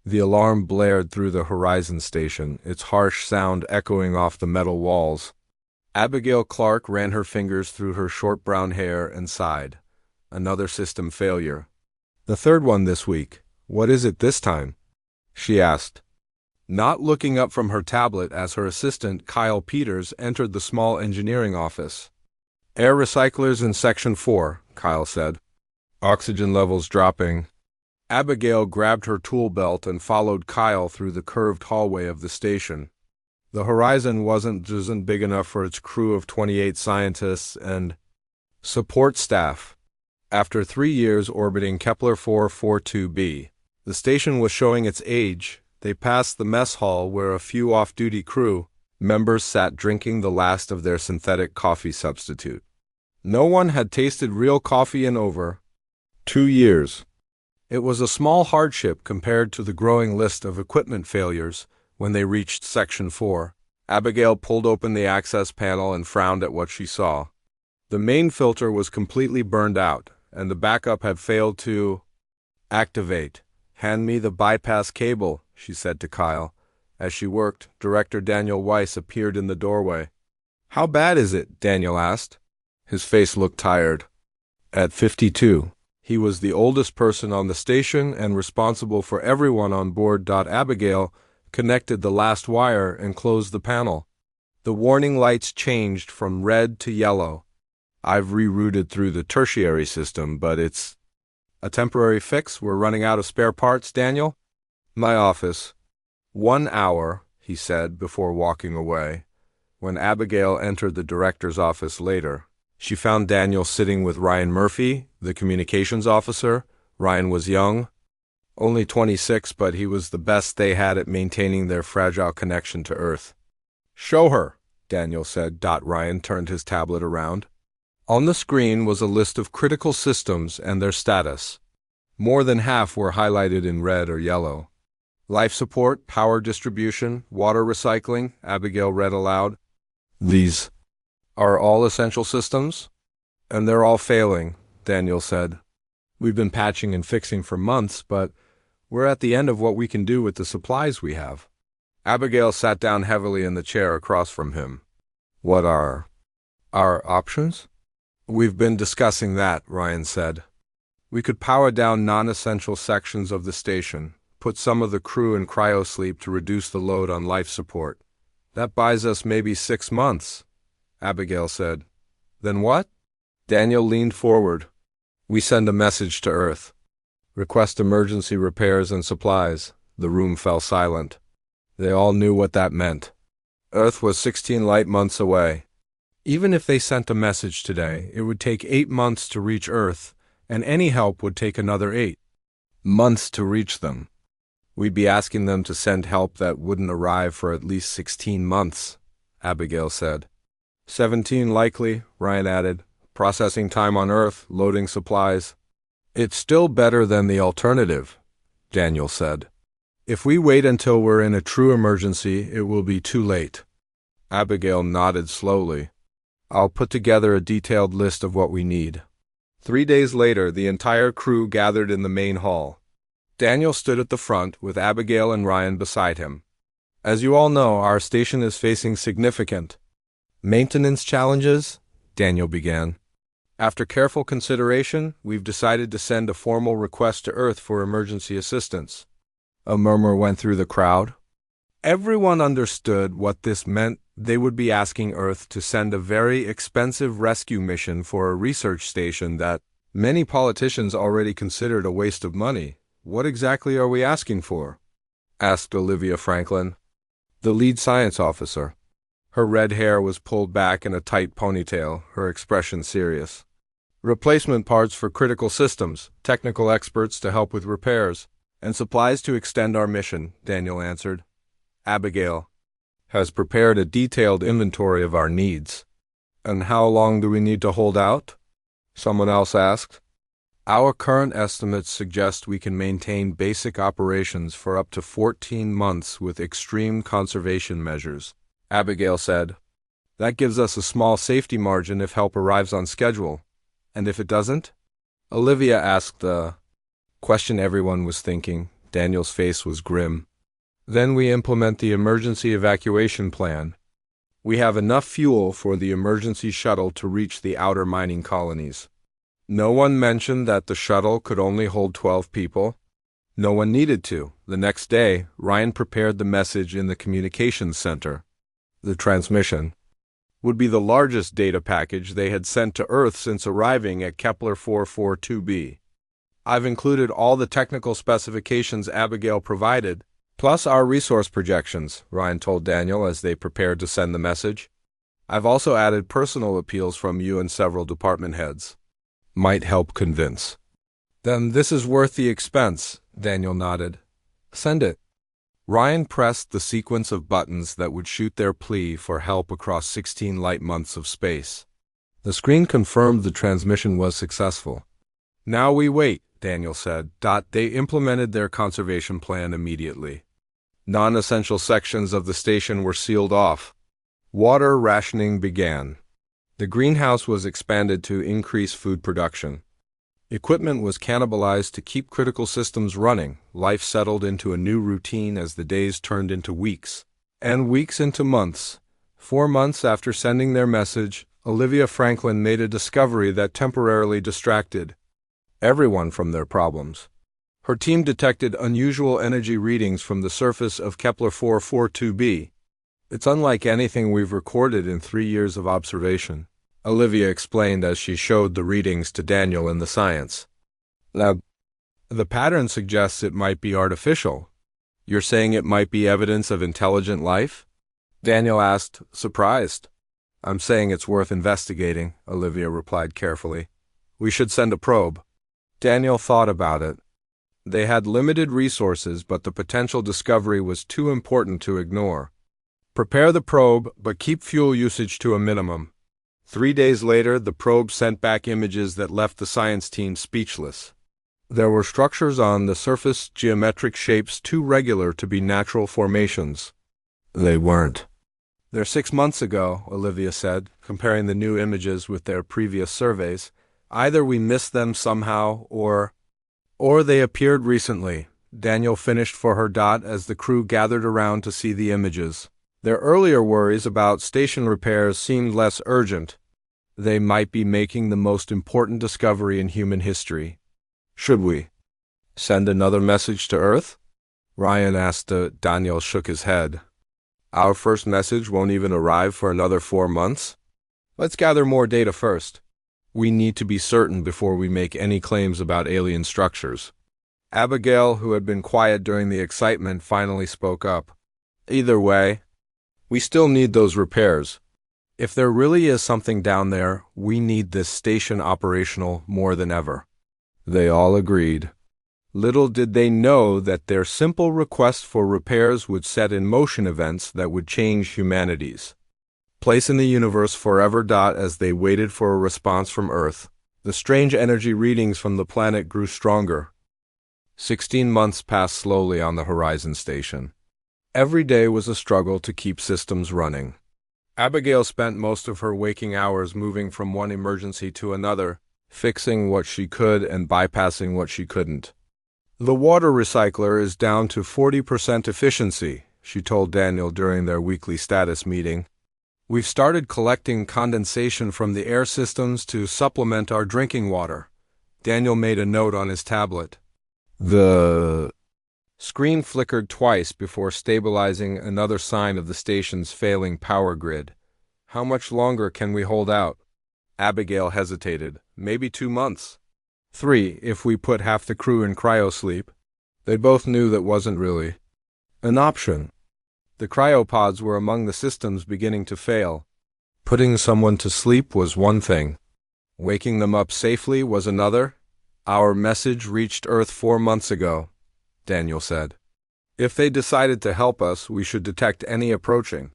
The alarm blared through the Horizon station, its harsh sound echoing off the metal walls. Abigail Clark ran her fingers through her short brown hair and sighed. Another system failure. The third one this week. What is it this time? She asked, not looking up from her tablet as her assistant, Kyle Peters, entered the small engineering office. Air recyclers in Section 4, Kyle said. Oxygen levels dropping. Abigail grabbed her tool belt and followed Kyle through the curved hallway of the station. The Horizon wasn't big enough for its crew of 28 scientists and support staff. After 3 years orbiting Kepler 442b, the station was showing its age. They passed the mess hall where a few off-duty crew members sat drinking the last of their synthetic coffee substitute. No one had tasted real coffee in over 2 years. It was a small hardship compared to the growing list of equipment failures when they reached Section 4. Abigail pulled open the access panel and frowned at what she saw. The main filter was completely burned out, and the backup had failed to activate. Hand me the bypass cable, she said to Kyle. As she worked, Director Daniel Weiss appeared in the doorway. How bad is it? Daniel asked. His face looked tired. At 52. He was the oldest person on the station and responsible for everyone on board. Abigail connected the last wire and closed the panel. The warning lights changed from red to yellow. I've rerouted through the tertiary system, but it's a temporary fix. We're running out of spare parts, Daniel. My office. 1 hour, he said before walking away. When Abigail entered the director's office later, she found Daniel sitting with Ryan Murphy, the communications officer. Ryan was young, only 26, but he was the best they had at maintaining their fragile connection to Earth. Show her, Daniel said. Ryan turned his tablet around. On the screen was a list of critical systems and their status. More than half were highlighted in red or yellow. Life support, power distribution, water recycling, Abigail read aloud. These are all essential systems? And they're all failing, Daniel said. We've been patching and fixing for months, but we're at the end of what we can do with the supplies we have. Abigail sat down heavily in the chair across from him. What are our options? We've been discussing that, Ryan said. We could power down non-essential sections of the station, put some of the crew in cryosleep to reduce the load on life support. That buys us maybe 6 months, Abigail said. Then what? Daniel leaned forward. We send a message to Earth. Request emergency repairs and supplies. The room fell silent. They all knew what that meant. Earth was 16 light months away. Even if they sent a message today, it would take 8 months to reach Earth, and any help would take another 8 months to reach them. We'd be asking them to send help that wouldn't arrive for at least 16 months, Abigail said. 17 likely, Ryan added. Processing time on Earth, loading supplies. It's still better than the alternative, Daniel said. If we wait until we're in a true emergency, it will be too late. Abigail nodded slowly. I'll put together a detailed list of what we need. 3 days later, the entire crew gathered in the main hall. Daniel stood at the front, with Abigail and Ryan beside him. As you all know, our station is facing significant maintenance challenges, Daniel began. After careful consideration, we've decided to send a formal request to Earth for emergency assistance. A murmur went through the crowd. Everyone understood what this meant. They would be asking Earth to send a very expensive rescue mission for a research station that many politicians already considered a waste of money. What exactly are we asking for? Asked Olivia Franklin, the lead science officer. Her red hair was pulled back in a tight ponytail, her expression serious. Replacement parts for critical systems, technical experts to help with repairs, and supplies to extend our mission, Daniel answered. Abigail has prepared a detailed inventory of our needs. And how long do we need to hold out? Someone else asked. Our current estimates suggest we can maintain basic operations for up to 14 months with extreme conservation measures, Abigail said. That gives us a small safety margin if help arrives on schedule. And if it doesn't? Olivia asked the question everyone was thinking. Daniel's face was grim. Then we implement the emergency evacuation plan. We have enough fuel for the emergency shuttle to reach the outer mining colonies. No one mentioned that the shuttle could only hold 12 people. No one needed to. The next day, Ryan prepared the message in the communications center. The transmission would be the largest data package they had sent to Earth since arriving at Kepler 442b. I've included all the technical specifications Abigail provided, plus our resource projections, Ryan told Daniel as they prepared to send the message. I've also added personal appeals from you and several department heads. Might help convince. Then this is worth the expense, Daniel nodded. Send it. Ryan pressed the sequence of buttons that would shoot their plea for help across 16 light months of space. The screen confirmed the transmission was successful. Now we wait, Daniel said. They implemented their conservation plan immediately. Non-essential sections of the station were sealed off. Water rationing began. The greenhouse was expanded to increase food production. Equipment was cannibalized to keep critical systems running. Life settled into a new routine as the days turned into weeks, and weeks into months. 4 months after sending their message, Olivia Franklin made a discovery that temporarily distracted everyone from their problems. Her team detected unusual energy readings from the surface of Kepler 442b. It's unlike anything we've recorded in 3 years of observation, Olivia explained as she showed the readings to Daniel in the science lab. The pattern suggests it might be artificial. You're saying it might be evidence of intelligent life? Daniel asked, surprised. I'm saying it's worth investigating, Olivia replied carefully. We should send a probe. Daniel thought about it. They had limited resources, but the potential discovery was too important to ignore. Prepare the probe, but keep fuel usage to a minimum. 3 days later, the probe sent back images that left the science team speechless. There were structures on the surface, geometric shapes too regular to be natural formations. They weren't. They're 6 months ago, Olivia said, comparing the new images with their previous surveys. Either we missed them somehow, or they appeared recently. Daniel finished for her. As the crew gathered around to see the images. Their earlier worries about station repairs seemed less urgent. They might be making the most important discovery in human history. Should we send another message to Earth? Ryan asked. Daniel shook his head. Our first message won't even arrive for another 4 months? Let's gather more data first. We need to be certain before we make any claims about alien structures. Abigail, who had been quiet during the excitement, finally spoke up. Either way, we still need those repairs. If there really is something down there, we need this station operational more than ever. They all agreed. Little did they know that their simple request for repairs would set in motion events that would change humanity's place in the universe forever. As they waited for a response from Earth, the strange energy readings from the planet grew stronger. 16 months passed slowly on the Horizon Station. Every day was a struggle to keep systems running. Abigail spent most of her waking hours moving from one emergency to another, fixing what she could and bypassing what she couldn't. The water recycler is down to 40% efficiency, she told Daniel during their weekly status meeting. We've started collecting condensation from the air systems to supplement our drinking water. Daniel made a note on his tablet. The screen flickered twice before stabilizing, another sign of the station's failing power grid. How much longer can we hold out? Abigail hesitated. Maybe 2 months. 3, if we put half the crew in cryosleep. They both knew that wasn't really an option. The cryopods were among the systems beginning to fail. Putting someone to sleep was one thing. Waking them up safely was another. Our message reached Earth 4 months ago, Daniel said. If they decided to help us, we should detect any approaching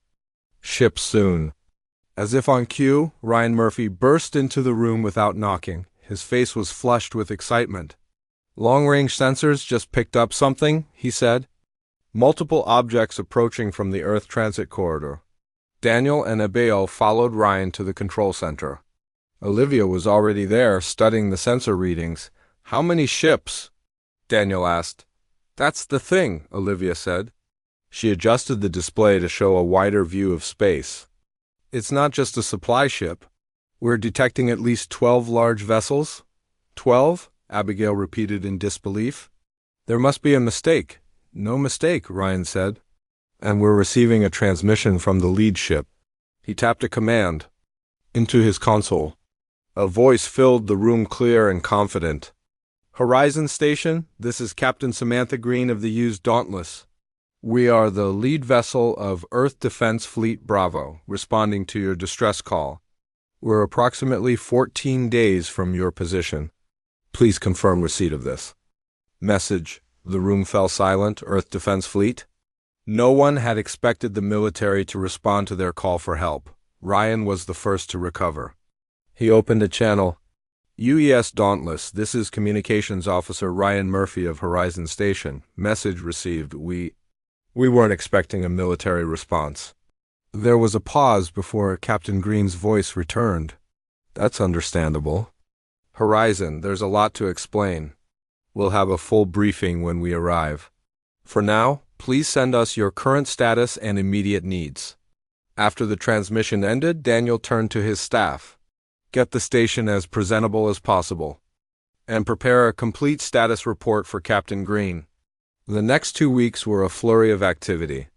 ships soon. As if on cue, Ryan Murphy burst into the room without knocking. His face was flushed with excitement. Long-range sensors just picked up something, he said. Multiple objects approaching from the Earth transit corridor. Daniel and Abigail followed Ryan to the control center. Olivia was already there, studying the sensor readings. How many ships? Daniel asked. That's the thing, Olivia said. She adjusted the display to show a wider view of space. It's not just a supply ship. We're detecting at least 12 large vessels. 12? Abigail repeated in disbelief. There must be a mistake. No mistake, Ryan said. And we're receiving a transmission from the lead ship. He tapped a command into his console. A voice filled the room clear and confident. Horizon Station, this is Captain Samantha Green of the used Dauntless. We are the lead vessel of Earth Defense Fleet Bravo, responding to your distress call. We're approximately 14 days from your position. Please confirm receipt of this. Message. The room fell silent, Earth Defense Fleet. No one had expected the military to respond to their call for help. Ryan was the first to recover. He opened a channel. UES Dauntless, this is Communications Officer Ryan Murphy of Horizon Station. Message received. We weren't expecting a military response. There was a pause before Captain Green's voice returned. That's understandable. Horizon, there's a lot to explain. We'll have a full briefing when we arrive. For now, please send us your current status and immediate needs. After the transmission ended, Daniel turned to his staff. Get the station as presentable as possible. And prepare a complete status report for Captain Green. The next 2 weeks were a flurry of activity.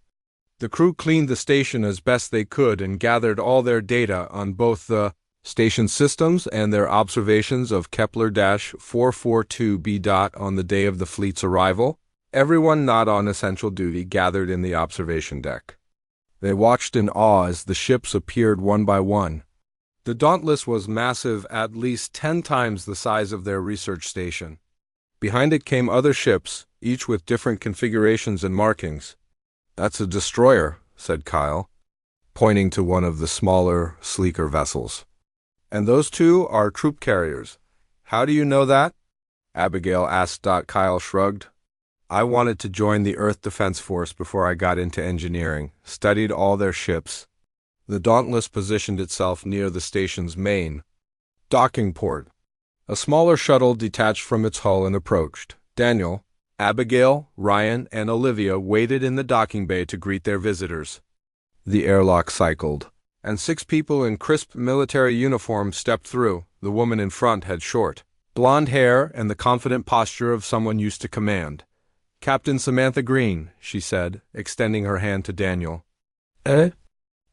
The crew cleaned the station as best they could and gathered all their data on both the station systems and their observations of Kepler-442b. On the day of the fleet's arrival, everyone not on essential duty gathered in the observation deck. They watched in awe as the ships appeared one by one. The Dauntless was massive, at least 10 times the size of their research station. Behind it came other ships, each with different configurations and markings. That's a destroyer, said Kyle, pointing to one of the smaller, sleeker vessels. And those two are troop carriers. How do you know that? Abigail asked. Kyle shrugged. I wanted to join the Earth Defense Force before I got into engineering, studied all their ships. The Dauntless positioned itself near the station's main docking port. A smaller shuttle detached from its hull and approached. Daniel, Abigail, Ryan, and Olivia waited in the docking bay to greet their visitors. The airlock cycled, and 6 people in crisp military uniforms stepped through. The woman in front had short, blonde hair and the confident posture of someone used to command. Captain Samantha Green, she said, extending her hand to Daniel.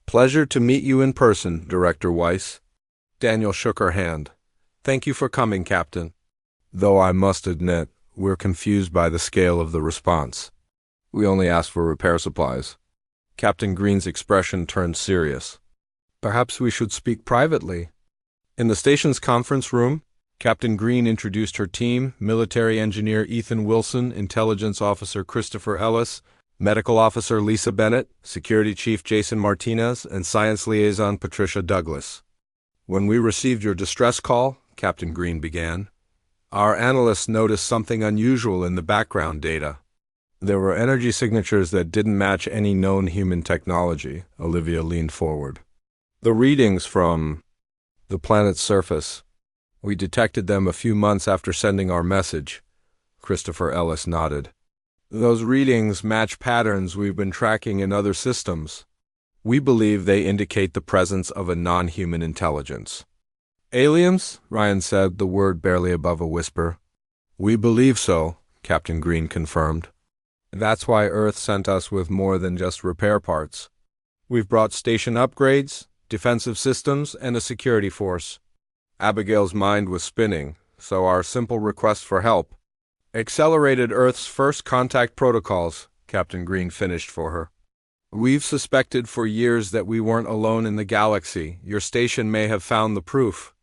Pleasure to meet you in person, Director Weiss. Daniel shook her hand. Thank you for coming, Captain. Though I must admit, we're confused by the scale of the response. We only asked for repair supplies. Captain Green's expression turned serious. Perhaps we should speak privately. In the station's conference room, Captain Green introduced her team: Military Engineer Ethan Wilson, Intelligence Officer Christopher Ellis, Medical Officer Lisa Bennett, Security Chief Jason Martinez, and Science Liaison Patricia Douglas. When we received your distress call, Captain Green began, our analysts noticed something unusual in the background data. There were energy signatures that didn't match any known human technology. Olivia leaned forward. The readings from the planet's surface. We detected them a few months after sending our message. Christopher Ellis nodded. Those readings match patterns we've been tracking in other systems. We believe they indicate the presence of a non-human intelligence. Aliens? Ryan said, the word barely above a whisper. We believe so, Captain Green confirmed. That's why Earth sent us with more than just repair parts. We've brought station upgrades, defensive systems, and a security force. Abigail's mind was spinning, so our simple request for help accelerated Earth's first contact protocols, Captain Green finished for her. We've suspected for years that we weren't alone in the galaxy. Your station may have found the proof.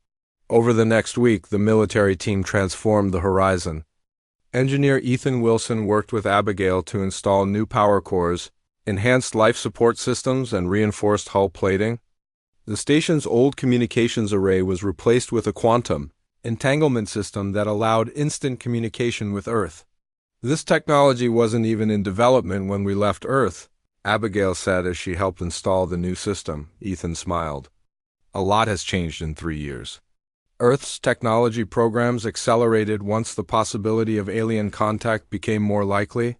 Over the next week, the military team transformed the horizon. Engineer Ethan Wilson worked with Abigail to install new power cores, enhanced life support systems, and reinforced hull plating. The station's old communications array was replaced with a quantum entanglement system that allowed instant communication with Earth. This technology wasn't even in development when we left Earth, Abigail said as she helped install the new system. Ethan smiled. A lot has changed in 3 years. Earth's technology programs accelerated once the possibility of alien contact became more likely.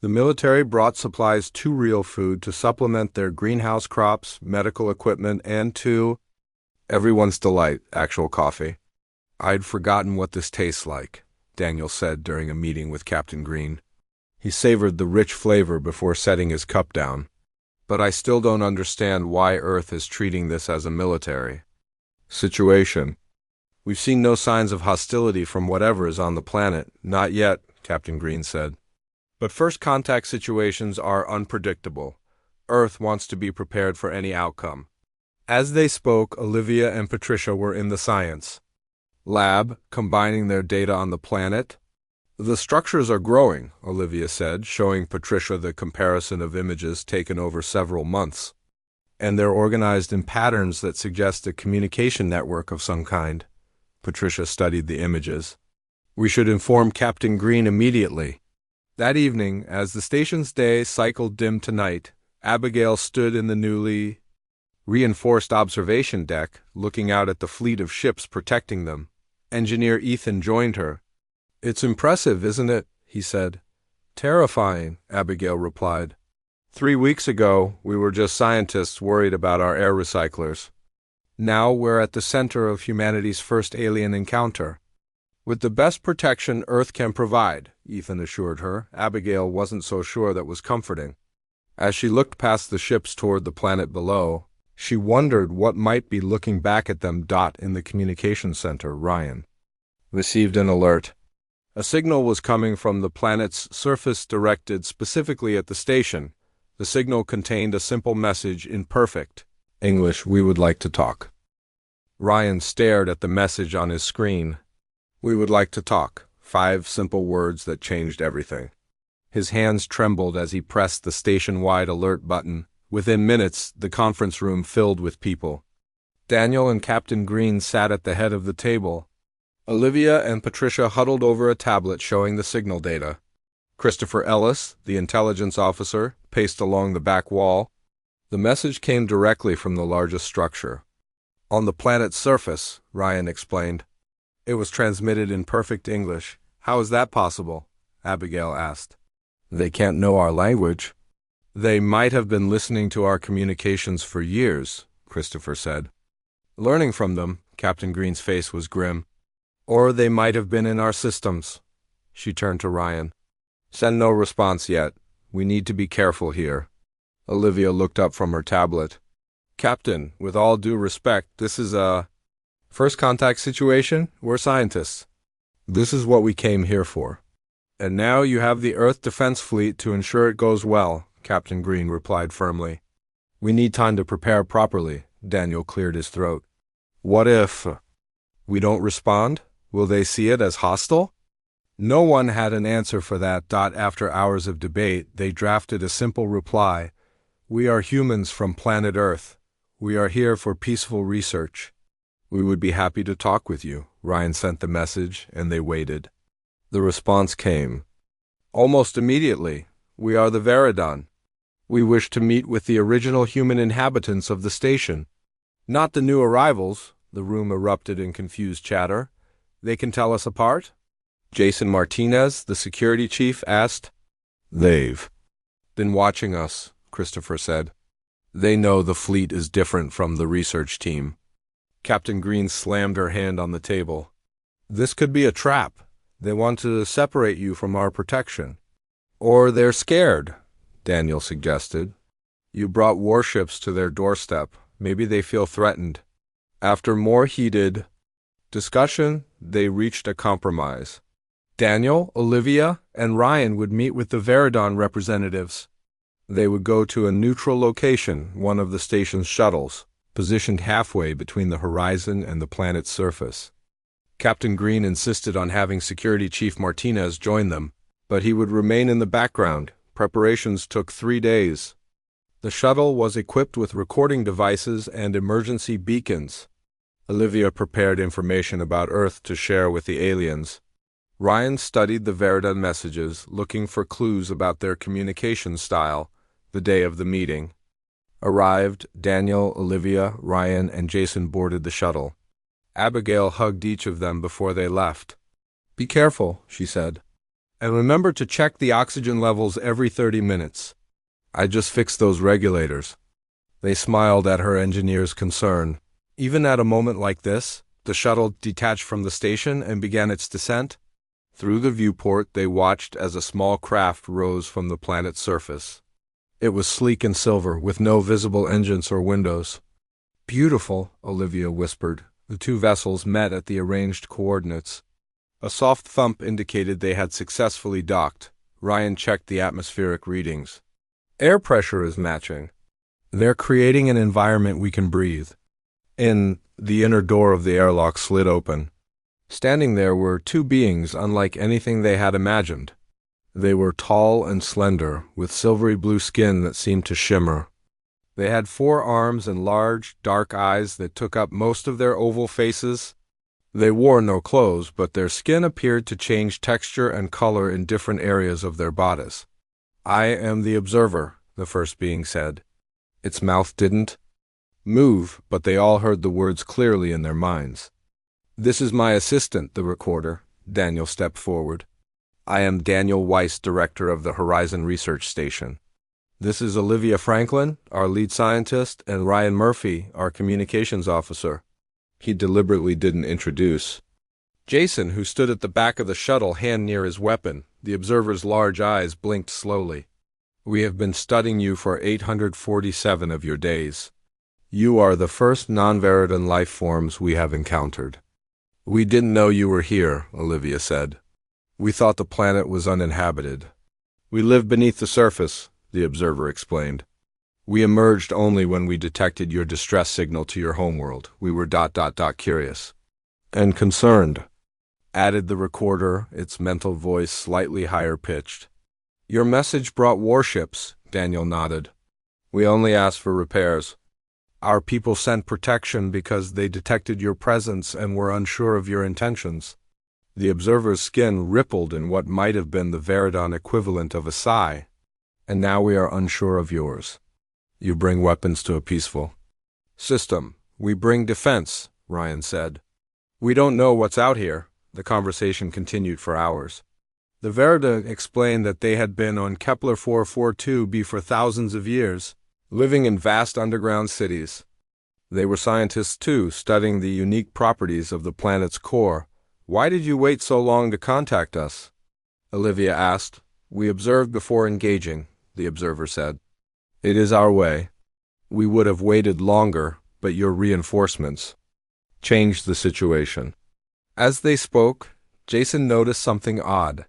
The military brought supplies to real food to supplement their greenhouse crops, medical equipment, and to everyone's delight, actual coffee. "I'd forgotten what this tastes like," Daniel said during a meeting with Captain Green. He savored the rich flavor before setting his cup down. "But I still don't understand why Earth is treating this as a military situation. We've seen no signs of hostility from whatever is on the planet. Not yet," Captain Green said. "But first contact situations are unpredictable. Earth wants to be prepared for any outcome." As they spoke, Olivia and Patricia were in the science lab, combining their data on the planet. "The structures are growing," Olivia said, showing Patricia the comparison of images taken over several months. "And they're organized in patterns that suggest a communication network of some kind." Patricia studied the images. "We should inform Captain Green immediately." That evening, as the station's day cycled dim to night, Abigail stood in the newly reinforced observation deck, looking out at the fleet of ships protecting them. Engineer Ethan joined her. "It's impressive, isn't it?" he said. "Terrifying," Abigail replied. 3 weeks ago, we were just scientists worried about our air recyclers. Now we're at the center of humanity's first alien encounter. With the best protection Earth can provide," Ethan assured her. Abigail wasn't so sure that was comforting. As she looked past the ships toward the planet below, she wondered what might be looking back at them. In the communication center, Ryan received an alert. A signal was coming from the planet's surface directed specifically at the station. The signal contained a simple message in perfect English: "We would like to talk." Ryan stared at the message on his screen. "We would like to talk." 5 simple words that changed everything. His hands trembled as he pressed the station-wide alert button. Within minutes, the conference room filled with people. Daniel and Captain Green sat at the head of the table. Olivia and Patricia huddled over a tablet showing the signal data. Christopher Ellis, the intelligence officer, paced along the back wall. The message came directly from the largest structure. "On the planet's surface," Ryan explained. It was transmitted in perfect English. "How is that possible?" Abigail asked. "They can't know our language." "They might have been listening to our communications for years," Christopher said. "Learning from them," Captain Green's face was grim. "Or they might have been in our systems." She turned to Ryan. "Send no response yet. We need to be careful here." Olivia looked up from her tablet. "Captain, with all due respect, this is a first contact situation. We're scientists. This is what we came here for. And now you have the Earth Defense Fleet to ensure it goes well," Captain Green replied firmly. "We need time to prepare properly." Daniel cleared his throat. "What if we don't respond? Will they see it as hostile?" No one had an answer for that. After hours of debate, they drafted a simple reply. "We are humans from planet Earth. We are here for peaceful research. We would be happy to talk with you." Ryan sent the message, and they waited. The response came. Almost immediately. "We are the Veridon. We wish to meet with the original human inhabitants of the station." "Not the new arrivals," the room erupted in confused chatter. "They can tell us apart?" Jason Martinez, the security chief, asked. "They've been watching us," Christopher said. "They know the fleet is different from the research team." Captain Green slammed her hand on the table. "This could be a trap. They want to separate you from our protection." "Or they're scared," Daniel suggested. "You brought warships to their doorstep. Maybe they feel threatened." After more heated discussion, they reached a compromise. Daniel, Olivia, and Ryan would meet with the Veridon representatives. They would go to a neutral location, one of the station's shuttles, positioned halfway between the horizon and the planet's surface. Captain Green insisted on having Security Chief Martinez join them, but he would remain in the background. Preparations took 3 days. The shuttle was equipped with recording devices and emergency beacons. Olivia prepared information about Earth to share with the aliens. Ryan studied the Veridon messages, looking for clues about their communication style. The day of the meeting arrived. Daniel, Olivia, Ryan, and Jason boarded the shuttle. Abigail hugged each of them before they left. "Be careful," she said. "And remember to check the oxygen levels every 30 minutes. I just fixed those regulators." They smiled at her engineer's concern. Even at a moment like this, the shuttle detached from the station and began its descent. Through the viewport, they watched as a small craft rose from the planet's surface. It was sleek and silver, with no visible engines or windows. "Beautiful," Olivia whispered. The two vessels met at the arranged coordinates. A soft thump indicated they had successfully docked. Ryan checked the atmospheric readings. "Air pressure is matching. They're creating an environment we can breathe." The inner door of the airlock slid open. Standing there were two beings unlike anything they had imagined. They were tall and slender, with silvery blue skin that seemed to shimmer. They had 4 arms and large, dark eyes that took up most of their oval faces. They wore no clothes, but their skin appeared to change texture and color in different areas of their bodies. "I am the observer," the first being said. Its mouth didn't move, but they all heard the words clearly in their minds. "This is my assistant, the recorder." Daniel stepped forward. "I am Daniel Weiss, director of the Horizon Research Station. This is Olivia Franklin, our lead scientist, and Ryan Murphy, our communications officer." He deliberately didn't introduce Jason, who stood at the back of the shuttle, hand near his weapon. The observer's large eyes blinked slowly. "We have been studying you for 847 of your days. You are the first non-Veridan life forms we have encountered." "We didn't know you were here," Olivia said. "We thought the planet was uninhabited." "We live beneath the surface," the observer explained. "We emerged only when we detected your distress signal to your homeworld. We were ... curious." "And concerned," added the recorder, its mental voice slightly higher pitched. "Your message brought warships," Daniel nodded. "We only asked for repairs. Our people sent protection because they detected your presence and were unsure of your intentions." The observer's skin rippled in what might have been the Veridan equivalent of a sigh. "And now we are unsure of yours. You bring weapons to a peaceful system. We bring defense," Ryan said. "We don't know what's out here." The conversation continued for hours. The Veridan explained that they had been on Kepler 442b for thousands of years, living in vast underground cities. They were scientists too, studying the unique properties of the planet's core. "Why did you wait so long to contact us?" Olivia asked. "We observed before engaging," the observer said. "It is our way. We would have waited longer, but your reinforcements changed the situation." As they spoke, Jason noticed something odd.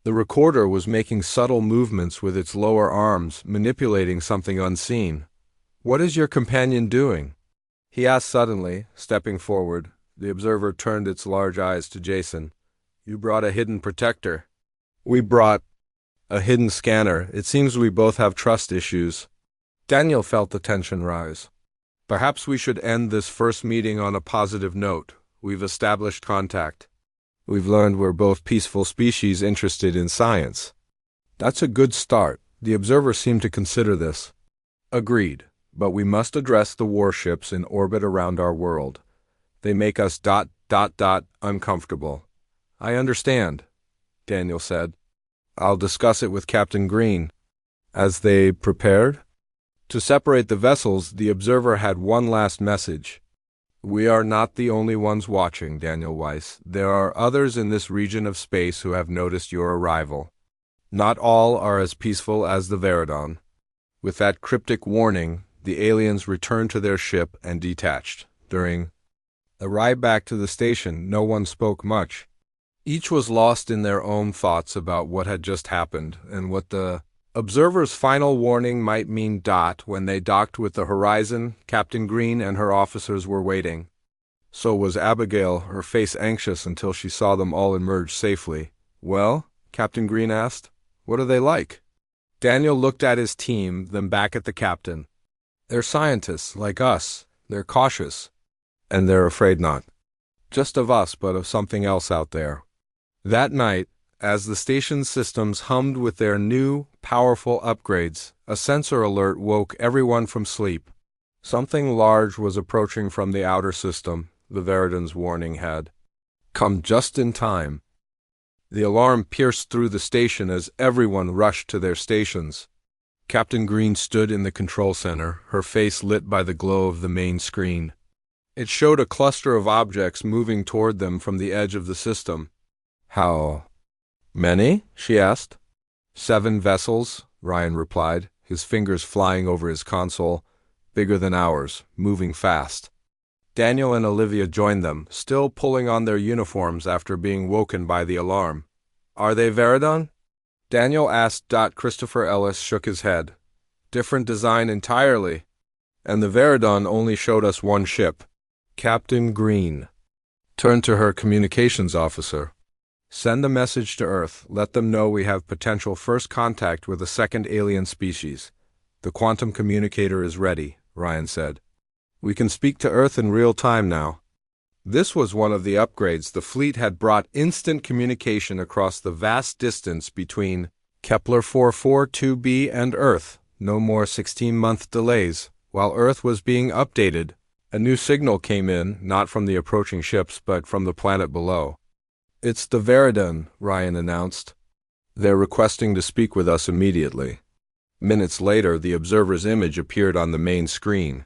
The recorder was making subtle movements with its lower arms, manipulating something unseen. "What is your companion doing?" he asked suddenly, stepping forward. The observer turned its large eyes to Jason. "You brought a hidden protector." "We brought a hidden scanner. It seems we both have trust issues." Daniel felt the tension rise. "Perhaps we should end this first meeting on a positive note. We've established contact. We've learned we're both peaceful species interested in science." "That's a good start." The observer seemed to consider this. "Agreed, but we must address the warships in orbit around our world. They make us ... uncomfortable." "I understand," Daniel said. "I'll discuss it with Captain Green." As they prepared to separate the vessels, the observer had one last message. "We are not the only ones watching, Daniel Weiss. There are others in this region of space who have noticed your arrival. Not all are as peaceful as the Veridan." With that cryptic warning, the aliens returned to their ship and detached. During the ride back to the station, no one spoke much. Each was lost in their own thoughts about what had just happened and what the observer's final warning might mean. When they docked with the Horizon, Captain Green and her officers were waiting. So was Abigail, her face anxious until she saw them all emerge safely. "Well?" Captain Green asked. "What are they like?" Daniel looked at his team, then back at the captain. "They're scientists, like us. They're cautious. And they're afraid not just of us, but of something else out there." That night, as the station's systems hummed with their new, powerful upgrades, a sensor alert woke everyone from sleep. Something large was approaching from the outer system. the Veridan's warning had come just in time. The alarm pierced through the station as everyone rushed to their stations. Captain Green stood in the control center, her face lit by the glow of the main screen. It showed a cluster of objects moving toward them from the edge of the system. "How many?" she asked. 7 vessels, Ryan replied, his fingers flying over his console, bigger than ours, moving fast. Daniel and Olivia joined them, still pulling on their uniforms after being woken by the alarm. "Are they Veridan?" Daniel asked. Christopher Ellis shook his head. "Different design entirely. And the Veridan only showed us one ship." Captain Green turned to her communications officer. "Send a message to Earth. Let them know we have potential first contact with a second alien species. The quantum communicator is ready," Ryan said. "We can speak to Earth in real time now." This was one of the upgrades. The fleet had brought instant communication across the vast distance between Kepler 442b and Earth. No more 16-month delays. While Earth was being updated, a new signal came in, not from the approaching ships, but from the planet below. "It's the Veridan," Ryan announced. "They're requesting to speak with us immediately." Minutes later, the observer's image appeared on the main screen.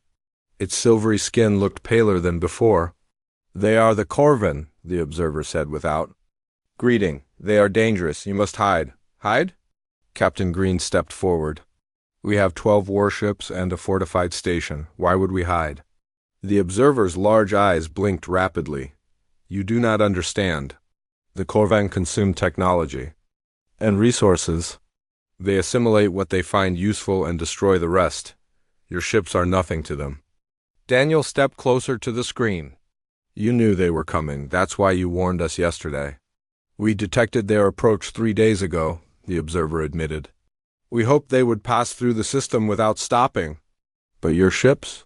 Its silvery skin looked paler than before. "They are the Corvan," the observer said without. "Greeting. They are dangerous. You must hide." "Hide?" Captain Green stepped forward. "We have 12 warships and a fortified station. Why would we hide?" The observer's large eyes blinked rapidly. "You do not understand. The Corvan consume technology and resources. They assimilate what they find useful and destroy the rest. Your ships are nothing to them." Daniel stepped closer to the screen. "You knew they were coming. That's why you warned us yesterday." "We detected their approach 3 days ago," the observer admitted. "We hoped they would pass through the system without stopping." "But your ships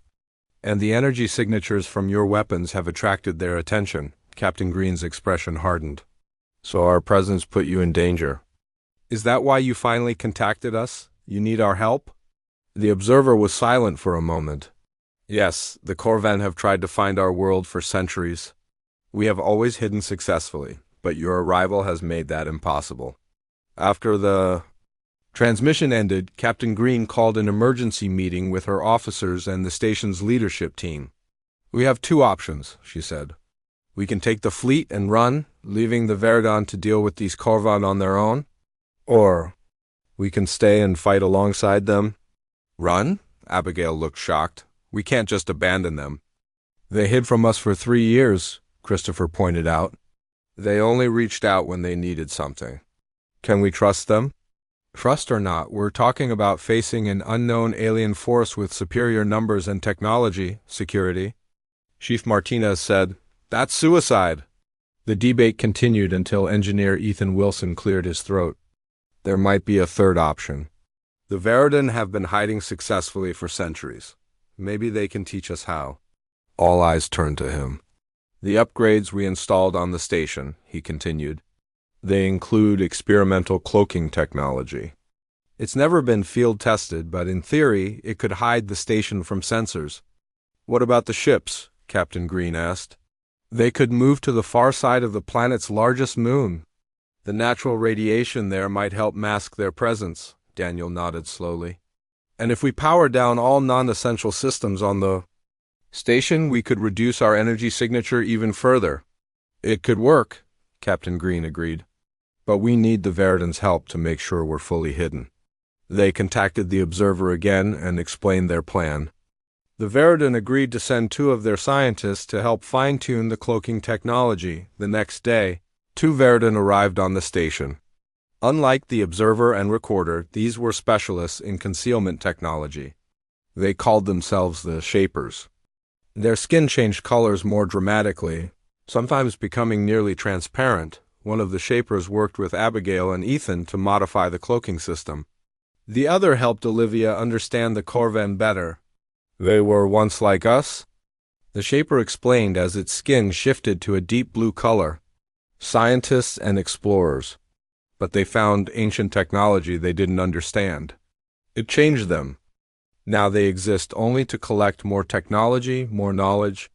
and the energy signatures from your weapons have attracted their attention." Captain Green's expression hardened. "So our presence put you in danger. Is that why you finally contacted us? You need our help?" The observer was silent for a moment. "Yes, the Corvan have tried to find our world for centuries. We have always hidden successfully, but your arrival has made that impossible." After the transmission ended, Captain Green called an emergency meeting with her officers and the station's leadership team. "We have 2 options," she said. "We can take the fleet and run, leaving the Veridan to deal with these Corvan on their own. Or we can stay and fight alongside them." "Run?" Abigail looked shocked. "We can't just abandon them." "They hid from us for 3 years," Christopher pointed out. "They only reached out when they needed something. Can we trust them?" "Trust or not, we're talking about facing an unknown alien force with superior numbers and technology, security." Chief Martinez said, "That's suicide." The debate continued until engineer Ethan Wilson cleared his throat. "There might be a third option. The Veridan have been hiding successfully for centuries. Maybe they can teach us how." All eyes turned to him. "The upgrades we installed on the station," he continued. "They include experimental cloaking technology. It's never been field tested, but in theory, it could hide the station from sensors." "What about the ships?" Captain Green asked. "They could move to the far side of the planet's largest moon. The natural radiation there might help mask their presence," Daniel nodded slowly. "And if we power down all non-essential systems on the station, we could reduce our energy signature even further." "It could work," Captain Green agreed. "But we need the Veridan's help to make sure we're fully hidden." They contacted the observer again and explained their plan. The Veridan agreed to send 2 of their scientists to help fine-tune the cloaking technology. The next day, 2 Veridan arrived on the station. Unlike the observer and recorder, these were specialists in concealment technology. They called themselves the Shapers. Their skin changed colors more dramatically, sometimes becoming nearly transparent. One of the Shapers worked with Abigail and Ethan to modify the cloaking system. The other helped Olivia understand the Corvan better. "They were once like us?" The Shaper explained as its skin shifted to a deep blue color. "Scientists and explorers. But they found ancient technology they didn't understand. It changed them. Now they exist only to collect more technology, more knowledge.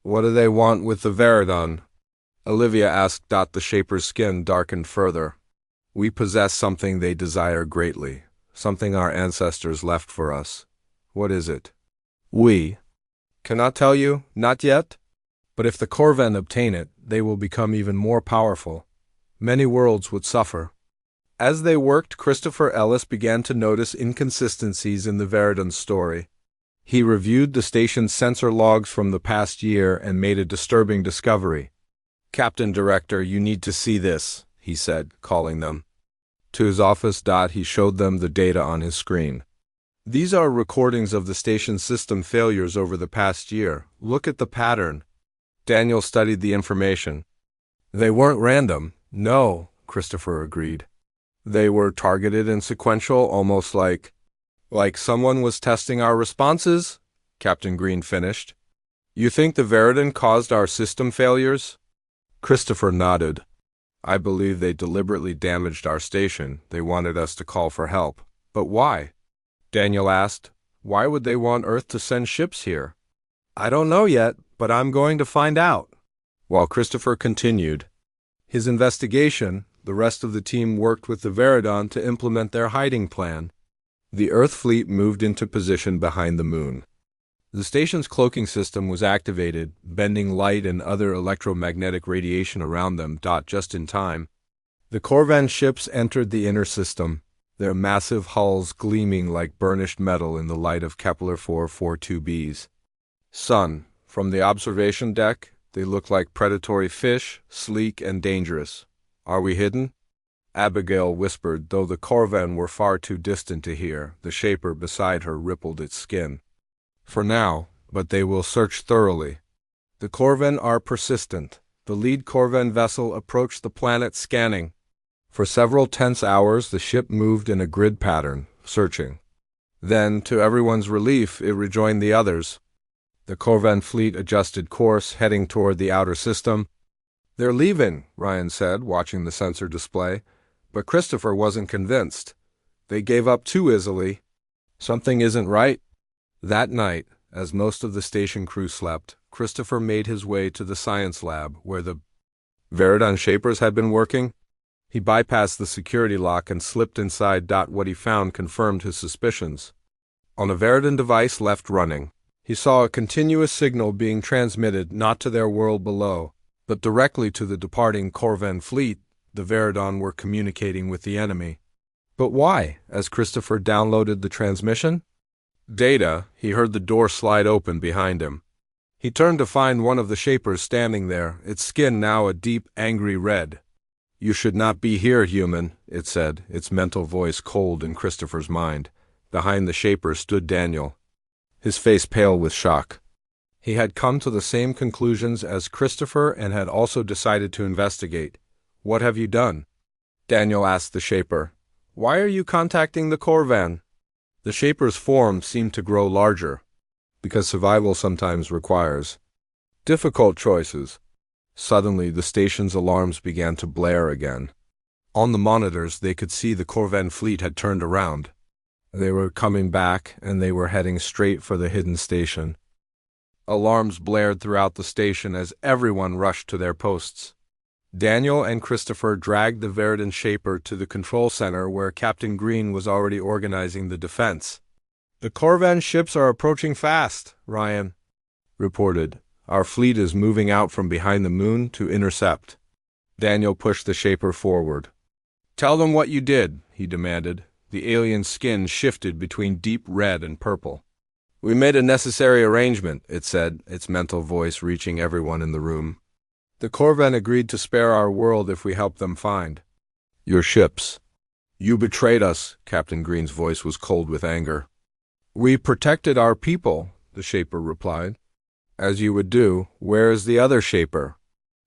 What do they want with the Veridon? Olivia asked. The Shaper's skin darkened further. We possess something they desire greatly, something our ancestors left for us. What is it? We cannot tell you, not yet. But if the Corvan obtain it, they will become even more powerful. Many worlds would suffer. As they worked, Christopher Ellis began to notice inconsistencies in the Veridon story. He reviewed the station's sensor logs from the past year and made a disturbing discovery. Captain Director, you need to see this, he said, calling them. To his office, he showed them the data on his screen. These are recordings of the station's system failures over the past year. Look at the pattern. Daniel studied the information. They weren't random. No, Christopher agreed. They were targeted and sequential, almost like someone was testing our responses, Captain Green finished. You think the Veridon caused our system failures? Christopher nodded. I believe they deliberately damaged our station. They wanted us to call for help. But why? Daniel asked. Why would they want Earth to send ships here? I don't know yet, but I'm going to find out. While Christopher continued his investigation, the rest of the team worked with the Veridon to implement their hiding plan. The Earth fleet moved into position behind the moon. The station's cloaking system was activated, bending light and other electromagnetic radiation around them. Just in time. The Corvan ships entered the inner system, their massive hulls gleaming like burnished metal in the light of Kepler 442b's sun. From the observation deck, they looked like predatory fish, sleek and dangerous. Are we hidden? Abigail whispered, though the Corvan were far too distant to hear. The Shaper beside her rippled its skin. For now, but they will search thoroughly. The Corvan are persistent. The lead Corvan vessel approached the planet scanning. For several tense hours, the ship moved in a grid pattern, searching. Then, to everyone's relief, it rejoined the others. The Corvan fleet adjusted course, heading toward the outer system. They're leaving, Ryan said, watching the sensor display. But Christopher wasn't convinced. They gave up too easily. Something isn't right. That night, as most of the station crew slept, Christopher made his way to the science lab where the Veridon Shapers had been working. He bypassed the security lock and slipped inside. What he found confirmed his suspicions. On a Veridon device left running, he saw a continuous signal being transmitted not to their world below, but directly to the departing Corvan fleet. The Veridon were communicating with the enemy. But why? As Christopher downloaded the transmission? Data, he heard the door slide open behind him. He turned to find one of the Shapers standing there, its skin now a deep, angry red. You should not be here, human, it said, its mental voice cold in Christopher's mind. Behind the Shaper stood Daniel, his face pale with shock. He had come to the same conclusions as Christopher and had also decided to investigate. What have you done? Daniel asked the Shaper. Why are you contacting the Corvan? The Shaper's form seemed to grow larger, because survival sometimes requires difficult choices. Suddenly, the station's alarms began to blare again. On the monitors, they could see the Corvan fleet had turned around. They were coming back, and they were heading straight for the hidden station. Alarms blared throughout the station as everyone rushed to their posts. Daniel and Christopher dragged the Veridon Shaper to the control center where Captain Green was already organizing the defense. The Corvan ships are approaching fast, Ryan reported. Our fleet is moving out from behind the moon to intercept. Daniel pushed the Shaper forward. Tell them what you did, he demanded. The alien skin shifted between deep red and purple. We made a necessary arrangement, it said, its mental voice reaching everyone in the room. The Corvan agreed to spare our world if we help them find your ships. You betrayed us, Captain Green's voice was cold with anger. We protected our people, the Shaper replied. As you would do. Where is the other Shaper?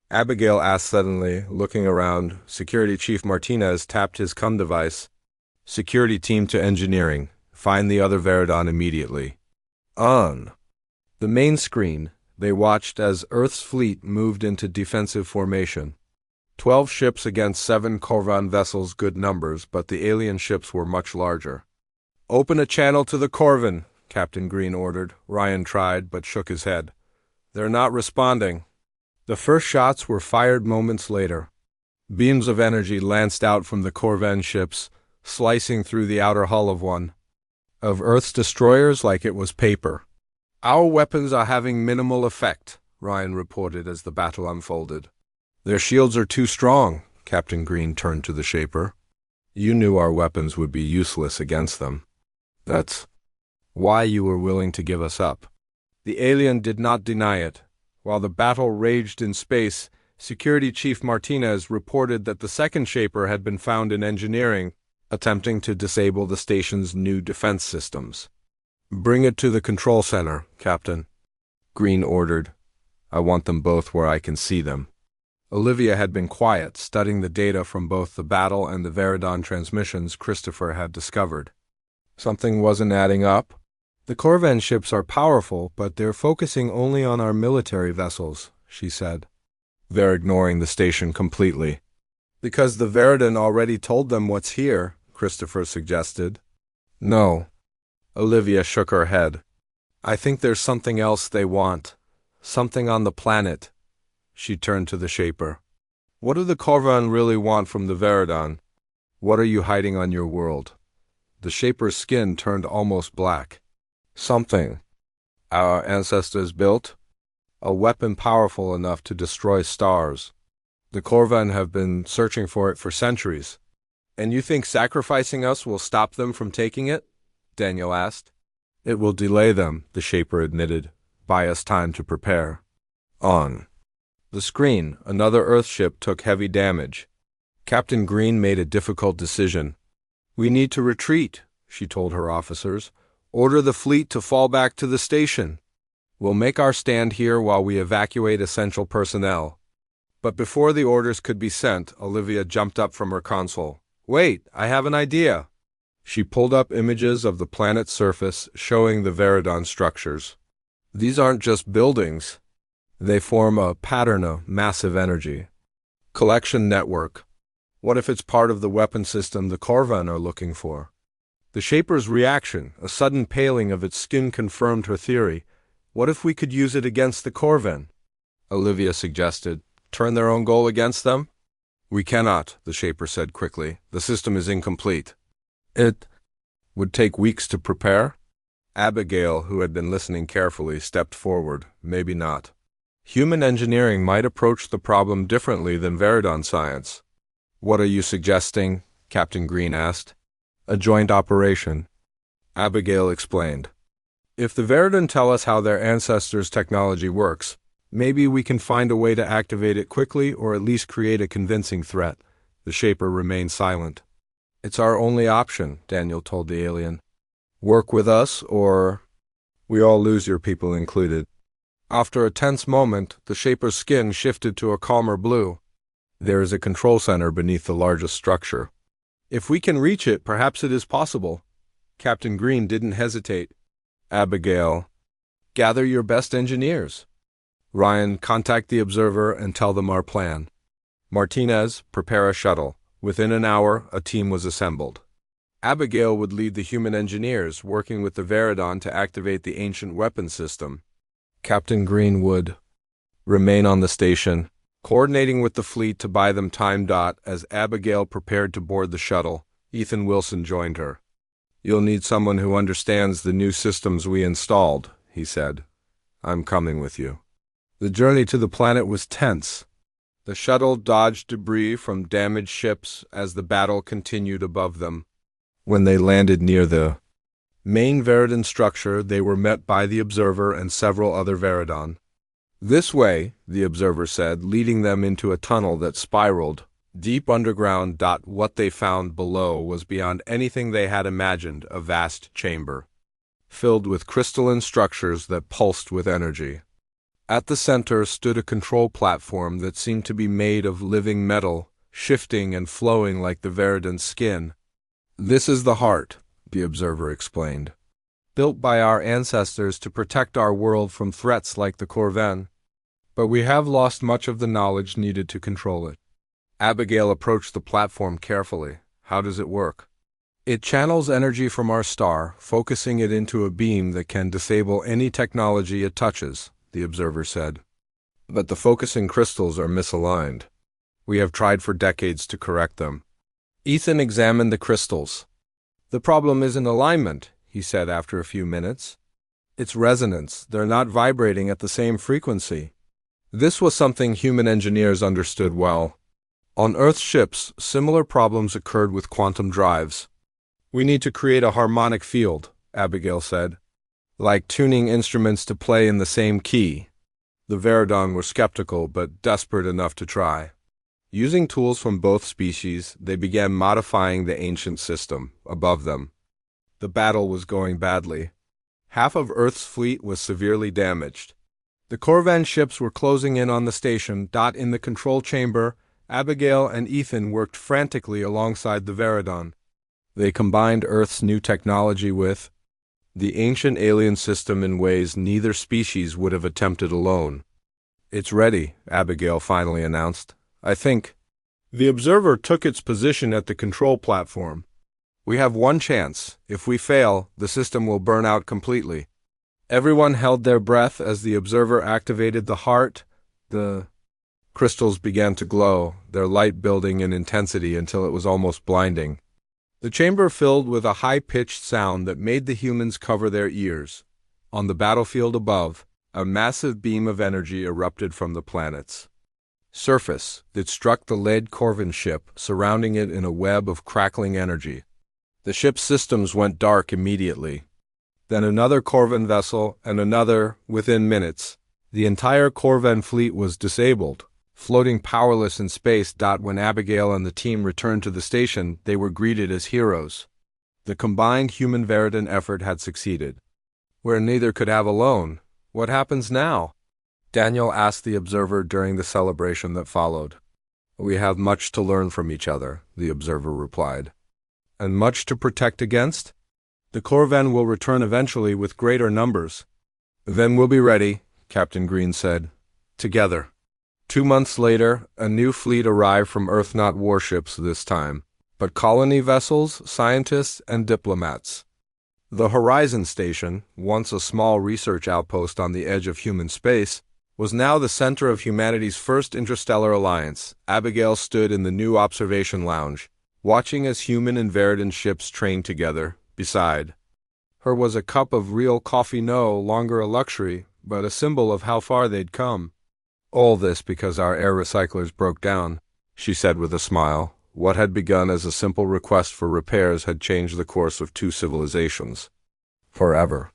Abigail asked suddenly, looking around. Security Chief Martinez tapped his CUM device. Security team to engineering. Find the other Veridon immediately. On the main screen, they watched as Earth's fleet moved into defensive formation. 12 ships against 7 Corvan vessels, good numbers, but the alien ships were much larger. Open a channel to the Corvan, Captain Green ordered. Ryan tried, but shook his head. They're not responding. The first shots were fired moments later. Beams of energy lanced out from the Corvan ships, slicing through the outer hull of one of Earth's destroyers like it was paper. Our weapons are having minimal effect, Ryan reported as the battle unfolded. Their shields are too strong, Captain Green turned to the Shaper. You knew our weapons would be useless against them. That's why you were willing to give us up. The alien did not deny it. While the battle raged in space, Security Chief Martinez reported that the second Shaper had been found in engineering, attempting to disable the station's new defense systems. Bring it to the control center, Captain. Green ordered. I want them both where I can see them. Olivia had been quiet, studying the data from both the battle and the Veridon transmissions Christopher had discovered. Something wasn't adding up. The Corvan ships are powerful, but they're focusing only on our military vessels, she said. They're ignoring the station completely. Because the Veridon already told them what's here, Christopher suggested. No. Olivia shook her head. I think there's something else they want. Something on the planet. She turned to the Shaper. What do the Corvan really want from the Veridon? What are you hiding on your world? The Shaper's skin turned almost black. Something our ancestors built. A weapon powerful enough to destroy stars. The Corvan have been searching for it for centuries. And you think sacrificing us will stop them from taking it? Daniel asked. It will delay them, the Shaper admitted. Buy us time to prepare. On the screen, another Earthship took heavy damage. Captain Green made a difficult decision. We need to retreat, she told her officers. Order the fleet to fall back to the station. We'll make our stand here while we evacuate essential personnel. But before the orders could be sent, Olivia jumped up from her console. Wait, I have an idea. She pulled up images of the planet's surface, showing the Veridon structures. These aren't just buildings. They form a pattern of massive energy. Collection network. What if it's part of the weapon system the Corvan are looking for? The Shaper's reaction, a sudden paling of its skin, confirmed her theory. What if we could use it against the Corvan? Olivia suggested. Turn their own goal against them? We cannot, the Shaper said quickly. The system is incomplete. It would take weeks to prepare? Abigail, who had been listening carefully, stepped forward. Maybe not. Human engineering might approach the problem differently than Veridon science. What are you suggesting? Captain Green asked. A joint operation. Abigail explained. If the Veridon tell us how their ancestors' technology works, maybe we can find a way to activate it quickly or at least create a convincing threat. The Shaper remained silent. It's our only option, Daniel told the alien. Work with us or we all lose, your people included. After a tense moment, the Shaper's skin shifted to a calmer blue. There is a control center beneath the largest structure. If we can reach it, perhaps it is possible. Captain Green didn't hesitate. Abigail, gather your best engineers. Ryan, contact the observer and tell them our plan. Martinez, prepare a shuttle. Within an hour, a team was assembled. Abigail would lead the human engineers, working with the Veridon to activate the ancient weapon system. Captain Green would remain on the station, coordinating with the fleet to buy them time. As Abigail prepared to board the shuttle, Ethan Wilson joined her. You'll need someone who understands the new systems we installed, he said. I'm coming with you. The journey to the planet was tense. The shuttle dodged debris from damaged ships as the battle continued above them. When they landed near the main Veridon structure, they were met by the observer and several other Veridon. This way, the observer said, leading them into a tunnel that spiraled deep underground. What they found below was beyond anything they had imagined, a vast chamber, filled with crystalline structures that pulsed with energy. At the center stood a control platform that seemed to be made of living metal, shifting and flowing like the Veridon's skin. This is the heart, the observer explained, built by our ancestors to protect our world from threats like the Corvan. But we have lost much of the knowledge needed to control it. Abigail approached the platform carefully. How does it work? It channels energy from our star, focusing it into a beam that can disable any technology it touches, the observer said. But the focusing crystals are misaligned. We have tried for decades to correct them. Ethan examined the crystals. The problem isn't alignment, he said after a few minutes. It's resonance. They're not vibrating at the same frequency. This was something human engineers understood well. On Earth's ships, similar problems occurred with quantum drives. We need to create a harmonic field, Abigail said. Like tuning instruments to play in the same key. The Veridon were skeptical but desperate enough to try. Using tools from both species, they began modifying the ancient system above them. The battle was going badly. Half of Earth's fleet was severely damaged. The Corvan ships were closing in on the station. In the control chamber, Abigail and Ethan worked frantically alongside the Veridon. They combined Earth's new technology with the ancient alien system in ways neither species would have attempted alone. It's ready, Abigail finally announced. I think. The observer took its position at the control platform. We have one chance. If we fail, the system will burn out completely. Everyone held their breath as the observer activated the heart. The crystals began to glow, their light building in intensity until it was almost blinding. The chamber filled with a high-pitched sound that made the humans cover their ears. On the battlefield above, a massive beam of energy erupted from the planet's surface that struck the lead Corvan ship, surrounding it in a web of crackling energy. The ship's systems went dark immediately. Then another Corvan vessel and another within minutes. The entire Corvan fleet was disabled, floating powerless in space. When Abigail and the team returned to the station, they were greeted as heroes. The combined human-Veridon effort had succeeded. Where neither could have alone. What happens now? Daniel asked the observer during the celebration that followed. We have much to learn from each other, the observer replied. And much to protect against? The Corvan will return eventually with greater numbers. Then we'll be ready, Captain Green said. Together. 2 months later, a new fleet arrived from Earth, not warships this time, but colony vessels, scientists, and diplomats. The Horizon Station, once a small research outpost on the edge of human space, was now the center of humanity's first interstellar alliance. Abigail stood in the new observation lounge, watching as human and Veridon ships trained together. Beside her was a cup of real coffee, no longer a luxury, but a symbol of how far they'd come. All this because our air recyclers broke down, she said with a smile. What had begun as a simple request for repairs had changed the course of 2 civilizations. Forever.